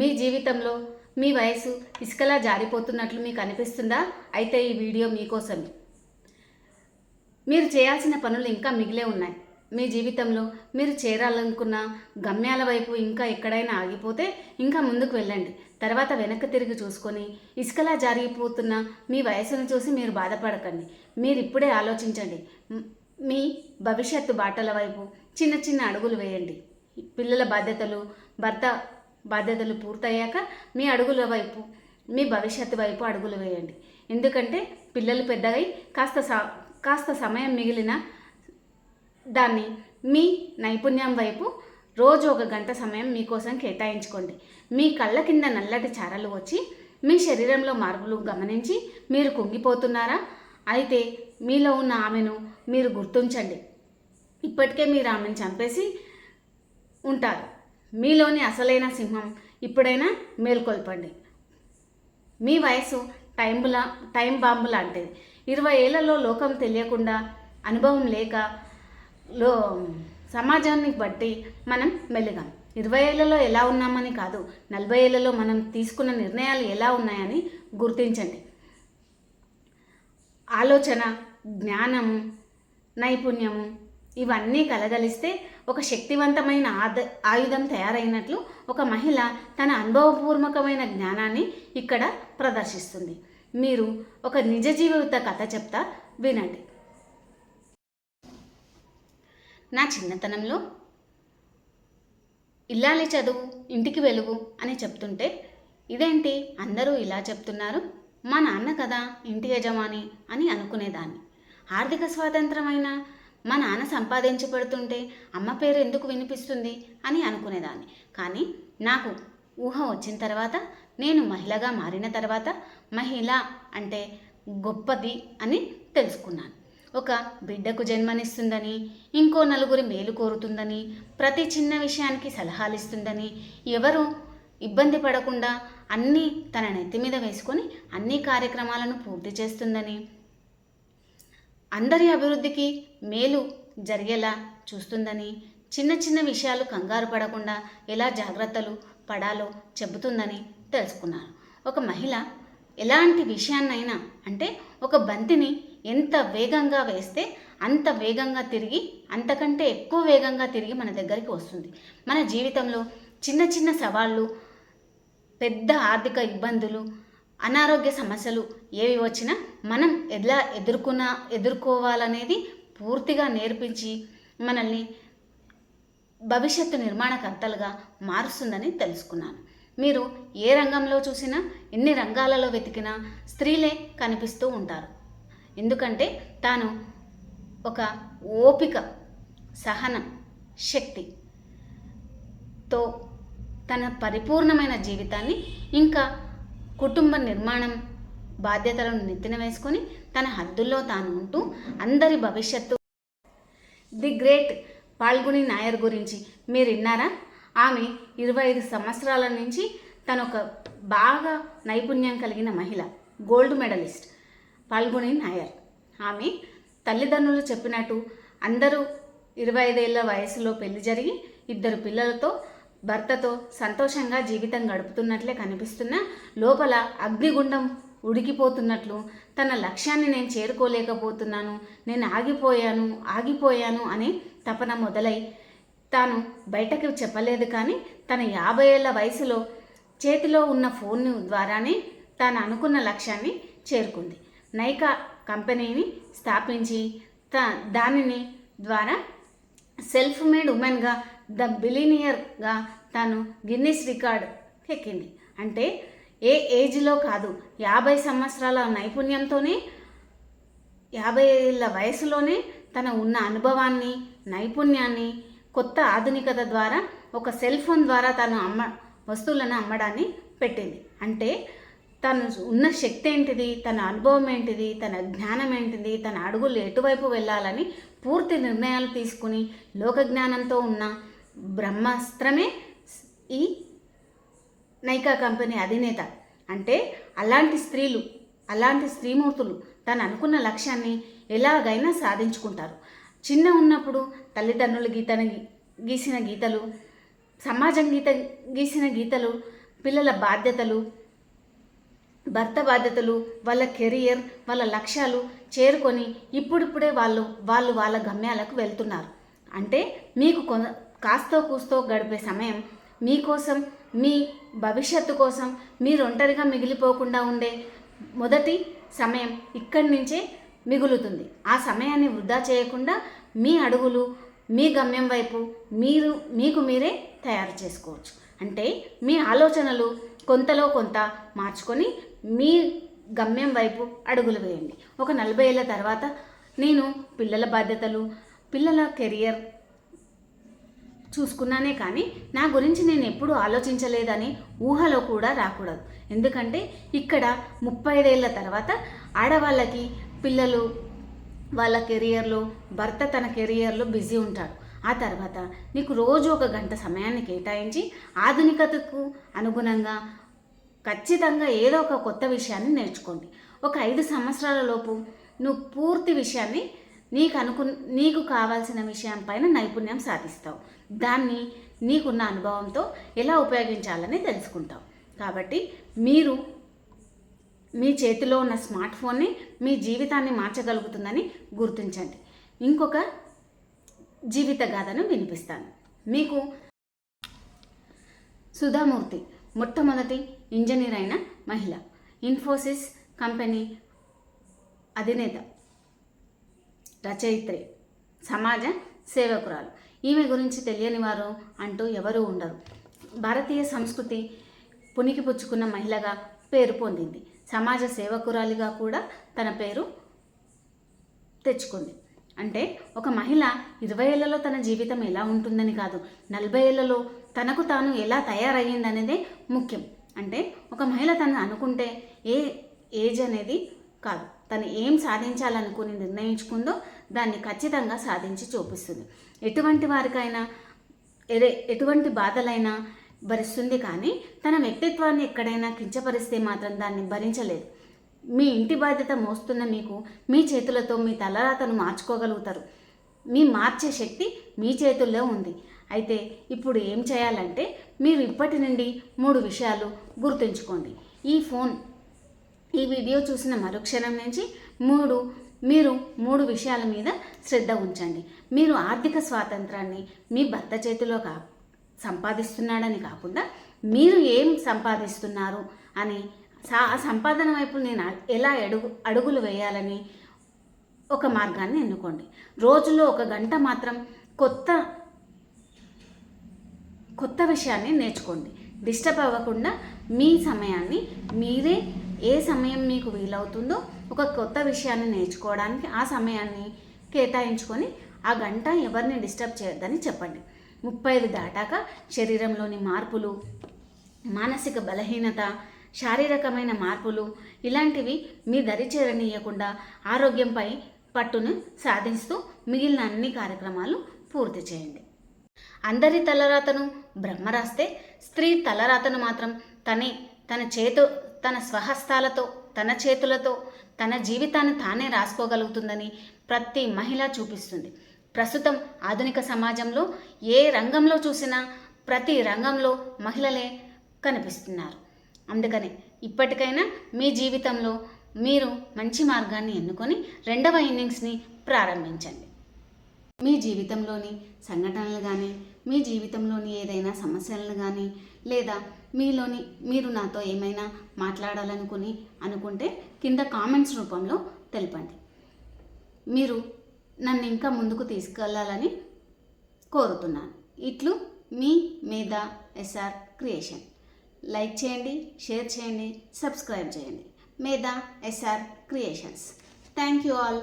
మీ జీవితంలో మీ వయసు ఇసుకలా జారిపోతున్నట్లు మీకు అనిపిస్తుందా? అయితే ఈ వీడియో మీకోసమే. మీరు చేయాల్సిన పనులు ఇంకా మిగిలే ఉన్నాయి. మీ జీవితంలో మీరు చేరాలనుకున్న గమ్యాల వైపు ఇంకా ఎక్కడైనా ఆగిపోతే ఇంకా ముందుకు వెళ్ళండి. తర్వాత వెనక్కి తిరిగి చూసుకొని ఇసుకలా జారిపోతున్న మీ వయసును చూసి మీరు బాధపడకండి. మీరు ఇప్పుడే ఆలోచించండి. మీ భవిష్యత్తు బాటల వైపు చిన్న చిన్న అడుగులు వేయండి. పిల్లల బాధ్యతలు, భర్త బాధ్యతలు పూర్తయ్యాక మీ అడుగుల వైపు, మీ భవిష్యత్తు వైపు అడుగులు వేయండి. ఎందుకంటే పిల్లలు పెద్దగై కాస్త సమయం మిగిలిన దాన్ని మీ నైపుణ్యం వైపు రోజు 1 గంట సమయం మీకోసం కేటాయించుకోండి. మీ కళ్ళ కింద నల్లటి చారలు వచ్చి మీ శరీరంలో మార్పులు గమనించి మీరు కుంగిపోతున్నారా? అయితే మీలో ఉన్న ఆమెను మీరు గుర్తించండి. ఇప్పటికే మీరు ఆమెను చంపేసి ఉంటారు. మీలోని అసలైన సింహం ఇప్పుడైనా మేల్కొల్పండి. మీ వయసు టైం బాంబు లాంటిది. 20 ఏళ్లలో లోకం తెలియకుండా, అనుభవం లేక సమాజాన్ని బట్టి మనం మెలిగాం. 20 ఏళ్లలో ఎలా ఉన్నామని కాదు, 40 ఏళ్లలో మనం తీసుకున్న నిర్ణయాలు ఎలా ఉన్నాయని గుర్తించండి. ఆలోచన, జ్ఞానము, నైపుణ్యము ఇవన్నీ కలగలిస్తే ఒక శక్తివంతమైన ఆయుధం తయారైనట్లు ఒక మహిళ తన అనుభవపూర్వకమైన జ్ఞానాన్ని ఇక్కడ ప్రదర్శిస్తుంది. మీరు ఒక నిజ జీవిత కథ చెప్తా వినండి. నా చిన్నతనంలో ఇల్లాలి చదువు ఇంటికి వెలుగు అని చెప్తుంటే, ఇదేంటి అందరూ ఇలా చెప్తున్నారు, మా నాన్న కదా ఇంటి యజమాని అని అనుకునేదాన్ని. ఆర్థిక స్వాతంత్రమైన మా నాన్న సంపాదించి పెడుతుంటే అమ్మ పేరు ఎందుకు వినిపిస్తుంది అని అనుకునేదాన్ని. కానీ నాకు ఊహ వచ్చిన తర్వాత, నేను మహిళగా మారిన తర్వాత మహిళ అంటే గొప్పది అని తెలుసుకున్నాను. ఒక బిడ్డకు జన్మనిస్తుందని, ఇంకో నలుగురి మేలు కోరుతుందని, ప్రతి చిన్న విషయానికి సలహాలు ఇస్తుందని, ఎవరు ఇబ్బంది పడకుండా అన్నీ తన నెత్తి మీద వేసుకొని అన్ని కార్యక్రమాలను పూర్తి చేస్తుందని, అందరి అభివృద్ధికి మేలు జరిగేలా చూస్తుందని, చిన్న చిన్న విషయాలు కంగారు పడకుండా ఎలా జాగ్రత్తలు పడాలో చెబుతుందని తెలుసుకున్నాను. ఒక మహిళ ఎలాంటి విషయాన్నైనా, అంటే ఒక బంతిని ఎంత వేగంగా వేస్తే అంత వేగంగా తిరిగి, అంతకంటే ఎక్కువ వేగంగా తిరిగి మన దగ్గరికి వస్తుంది. మన జీవితంలో చిన్న చిన్న సవాళ్ళు, పెద్ద ఆర్థిక ఇబ్బందులు, అనారోగ్య సమస్యలు ఏవి వచ్చినా మనం ఎలా ఎదుర్కోవాలనేది పూర్తిగా నేర్పించి మనల్ని భవిష్యత్తు నిర్మాణకర్తలుగా మారుస్తుందని తెలుసుకున్నాను. మీరు ఏ రంగంలో చూసినా, ఎన్ని రంగాలలో వెతికినా స్త్రీలే కనిపిస్తూ ఉంటారు. ఎందుకంటే తాను ఒక ఓపిక, సహనం, శక్తితో తన పరిపూర్ణమైన జీవితాన్ని, ఇంకా కుటుంబ నిర్మాణం బాధ్యతలను నెత్తిన వేసుకొని తన హద్దుల్లో తాను ఉంటూ అందరి భవిష్యత్తు. ది గ్రేట్ పాల్గుని నాయర్ గురించి మీరు విన్నారా? ఆమె 25 సంవత్సరాల నుంచి తనొక బాగా నైపుణ్యం కలిగిన మహిళ, గోల్డ్ మెడలిస్ట్ పాల్గుని నాయర్. ఆమె తల్లిదండ్రులు చెప్పినట్టు అందరూ 25 ఏళ్ల వయసులో పెళ్లి జరిగి 2 పిల్లలతో భర్తతో సంతోషంగా జీవితం గడుపుతున్నట్లే కనిపిస్తున్నా, లోపల అగ్నిగుండం ఉడికిపోతున్నట్లు, తన లక్ష్యాన్ని నేను చేరుకోలేకపోతున్నాను, నేను ఆగిపోయాను అనే తపన మొదలై తాను బయటకు చెప్పలేదు. కానీ తన 50 ఏళ్ల వయసులో చేతిలో ఉన్న ఫోన్ ద్వారానే తాను అనుకున్న లక్ష్యాన్ని చేరుకుంది. నైకా కంపెనీని స్థాపించి దానిని ద్వారా సెల్ఫ్ మేడ్ ఉమెన్గా, ద బిలినియర్గా తాను గిన్నిస్ రికార్డ్ ఎక్కింది. అంటే ఏ ఏజ్లో కాదు, 50 సంవత్సరాల నైపుణ్యంతోనే, 50 ఏళ్ళ వయసులోనే తన ఉన్న అనుభవాన్ని, నైపుణ్యాన్ని కొత్త ఆధునికత ద్వారా ఒక సెల్ ఫోన్ ద్వారా తను వస్తువులను అమ్మడాన్ని పెట్టింది. అంటే తను ఉన్న శక్తి ఏంటిది, తన అనుభవం ఏంటిది, తన జ్ఞానం ఏంటిది, తన అడుగులు ఎటువైపు వెళ్ళాలని పూర్తి నిర్ణయాలు తీసుకుని లోకజ్ఞానంతో ఉన్న బ్రహ్మాస్త్రమే ఈ నైకా కంపెనీ అధినేత. అంటే అలాంటి స్త్రీలు, అలాంటి స్త్రీమూర్తులు తను అనుకున్న లక్ష్యాన్ని ఎలాగైనా సాధించుకుంటారు. చిన్న ఉన్నప్పుడు తల్లిదండ్రులు గీసిన గీతలు, సమాజం గీసిన గీతలు పిల్లల బాధ్యతలు, భర్త బాధ్యతలు, వాళ్ళ కెరియర్, వాళ్ళ లక్ష్యాలు చేరుకొని ఇప్పుడిప్పుడే వాళ్ళు వాళ్ళ గమ్యాలకు వెళ్తున్నారు. అంటే మీకు కాస్తో కూస్తో గడిపే సమయం మీకోసం, మీ భవిష్యత్తు కోసం, మీరు ఒంటరిగా మిగిలిపోకుండా ఉండే మొదటి సమయం ఇక్కడి నుంచే మిగులుతుంది. ఆ సమయాన్ని వృధా చేయకుండా మీ అడుగులు మీ గమ్యం వైపు మీకు మీరే తయారు చేసుకోవచ్చు. అంటే మీ ఆలోచనలు కొంతలో కొంత మార్చుకొని మీ గమ్యం వైపు అడుగులు వేయండి. ఒక 40 ఏళ్ళ తర్వాత నేను పిల్లల బాధ్యతలు, పిల్లల కెరియర్ చూసుకున్నానే కానీ నా గురించి నేను ఎప్పుడూ ఆలోచించలేదని ఊహలో కూడా రాకూడదు. ఎందుకంటే ఇక్కడ 35 ఏళ్ళ తర్వాత ఆడవాళ్ళకి పిల్లలు వాళ్ళ కెరియర్లో, భర్త తన కెరియర్లో బిజీ ఉంటాడు. ఆ తర్వాత నీకు రోజు 1 గంట సమయాన్ని కేటాయించి ఆధునికతకు అనుగుణంగా ఖచ్చితంగా ఏదో ఒక కొత్త విషయాన్ని నేర్చుకోండి. ఒక 5 సంవత్సరాల లోపు నువ్వు పూర్తి విషయాన్ని నీకు కావాల్సిన విషయం పైన నైపుణ్యం సాధిస్తావు. దాన్ని నీకున్న అనుభవంతో ఎలా ఉపయోగించాలని తెలుసుకుంటావు. కాబట్టి మీరు మీ చేతిలో ఉన్న స్మార్ట్ ఫోన్ని మీ జీవితాన్ని మార్చగలుగుతుందని గుర్తించండి. ఇంకొక జీవిత గాథను వినిపిస్తాను మీకు. సుధామూర్తి మొట్టమొదటి ఇంజనీర్ అయిన మహిళ, ఇన్ఫోసిస్ కంపెనీ అధినేత, రచయిత్రి, సమాజ సేవకురాలు. ఈమె గురించి తెలియని వారు అంటూ ఎవరూ ఉండరు. భారతీయ సంస్కృతి పుణికిపుచ్చుకున్న మహిళగా పేరు పొందింది. సమాజ సేవకురాలిగా కూడా తన పేరు తెచ్చుకుంది. అంటే ఒక మహిళ 20 ఏళ్లలో తన జీవితం ఎలా ఉంటుందని కాదు, 40 ఏళ్లలో తనకు తాను ఎలా తయారయ్యిందనేదే ముఖ్యం. అంటే ఒక మహిళ తను అనుకుంటే ఏజ్ అనేది కాదు, తను ఏం సాధించాలనుకుని నిర్ణయించుకుందో దాన్ని ఖచ్చితంగా సాధించి చూపిస్తుంది. ఎటువంటి వారికైనా ఎటువంటి బాధలైనా భరిస్తుంది, కానీ తన వ్యక్తిత్వాన్ని ఎక్కడైనా కించపరిస్తే మాత్రం దాన్ని భరించలేదు. మీ ఇంటి బాధ్యత మోస్తున్న మీకు మీ చేతులతో మీ తలరాతను మార్చుకోగలుగుతారు. మీ మార్చే శక్తి మీ చేతుల్లో ఉంది. అయితే ఇప్పుడు ఏం చేయాలంటే మీరు ఇప్పటి నుండి 3 విషయాలు గుర్తుంచుకోండి. ఈ వీడియో చూసిన మరుక్షణం నుంచి మీరు 3 విషయాల మీద శ్రద్ధ ఉంచండి. మీరు ఆర్థిక స్వాతంత్రాన్ని మీ భర్త చేతిలో సంపాదిస్తున్నాడని కాకుండా మీరు ఏం సంపాదిస్తున్నారు అని, ఆ సంపాదన వైపు నేను ఎలా అడుగులు వేయాలని ఒక మార్గాన్ని ఎన్నుకోండి. రోజులో 1 గంట మాత్రం కొత్త విషయాన్ని నేర్చుకోండి. డిస్టర్బ్ అవ్వకుండా మీ సమయాన్ని మీరే ఏ సమయం మీకు వీలవుతుందో ఒక కొత్త విషయాన్ని నేర్చుకోవడానికి ఆ సమయాన్ని కేటాయించుకొని ఆ గంట ఎవరిని డిస్టర్బ్ చేయొద్దని చెప్పండి. 35 దాటాక శరీరంలోని మార్పులు, మానసిక బలహీనత, శారీరకమైన మార్పులు ఇలాంటివి మీ దరి చేరనీయకుండా ఆరోగ్యంపై పట్టును సాధిస్తూ మిగిలిన అన్ని కార్యక్రమాలు పూర్తి చేయండి. అందరి తలరాతను బ్రహ్మ రాస్తే స్త్రీ తలరాతను మాత్రం తన స్వహస్తాలతో, తన చేతులతో తన జీవితాన్ని తానే రాసుకోగలుగుతుందని ప్రతి మహిళ చూపిస్తుంది. ప్రస్తుతం ఆధునిక సమాజంలో ఏ రంగంలో చూసినా ప్రతి రంగంలో మహిళలే కనిపిస్తున్నారు. అందుకని ఇప్పటికైనా మీ జీవితంలో మీరు మంచి మార్గాన్ని ఎన్నుకొని 2వ ఇన్నింగ్స్ని ప్రారంభించండి. మీ జీవితంలోని సంఘటనలు కానీ, మీ జీవితంలోని ఏదైనా సమస్యలను కానీ, లేదా మీరు నాతో ఏమైనా అనుకుంటే కింద కామెంట్స్ రూపంలో తెలపండి. మీరు నన్ను ఇంకా ముందుకు తీసుకెళ్లాలని కోరుతున్నాను. ఇట్లు మీ మేధా ఎస్ఆర్ క్రియేషన్. లైక్ చేయండి, షేర్ చేయండి, సబ్స్క్రైబ్ చేయండి. Medha SR creations. Thank you all.